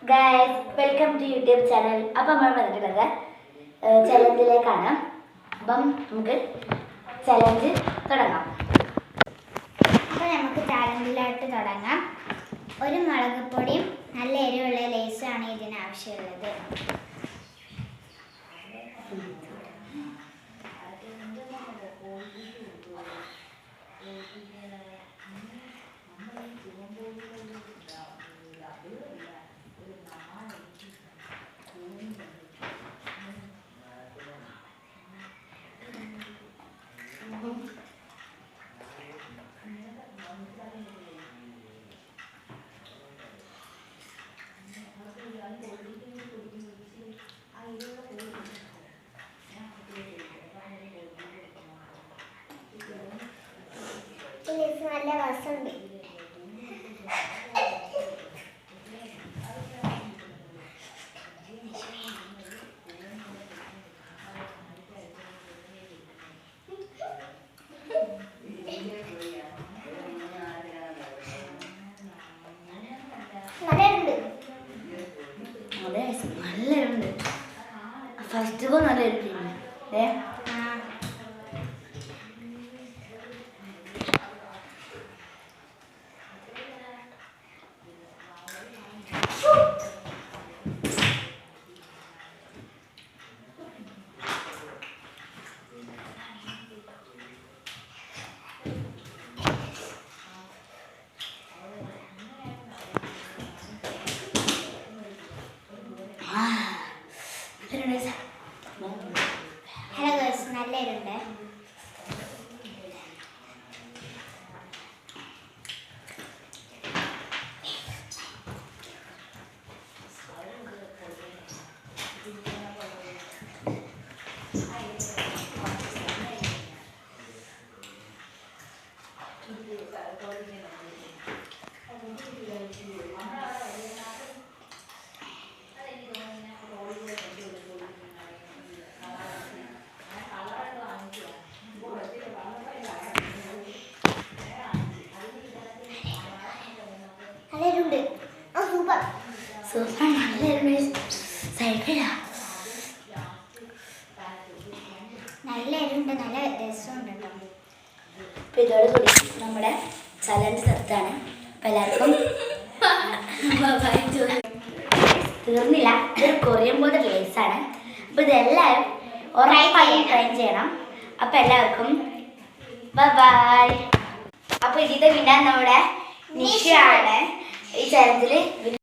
Guys welcome to YouTube channel. അപ്പം നമ്മൾ വന്നിട്ടുള്ളത് ചലഞ്ചിലേക്കാണ്. അപ്പം നമുക്ക് ചലഞ്ച് തുടങ്ങാം. അപ്പോൾ നമുക്ക് ചാലഞ്ചിലായിട്ട് തുടങ്ങാം. ഒരു മുളകുപൊടിയും നല്ല എരിവുള്ള ലേസാണ് ഇതിന് ആവശ്യമുള്ളത്. നല്ല രസമുണ്ട്. നല്ലുണ്ട്. ഫസ്റ്റ് നല്ല ഹലോ ഗേൾസ്, നല്ല എരുണ്ട്. സൂപ്പർ നല്ല എരുണ്ട്, നല്ല രസമുണ്ട് കേട്ടോ. അപ്പം ഇതോടുകൂടി നമ്മുടെ ചലഞ്ച് നിർത്താൻ. അപ്പം എല്ലാവർക്കും തീർന്നില്ല. ഇതൊരു കൊറിയൻ പോലത്തെ ലേസാണ്. അപ്പം ഇതെല്ലാവരും ഉറപ്പായും ട്രൈ ചെയ്യണം. അപ്പം എല്ലാവർക്കും ബൈ. അപ്പോൾ ഇതിൻ്റെ വിന്നാൻ നമ്മുടെ നിഷയാണ് ഈ ചലഞ്ചിൽ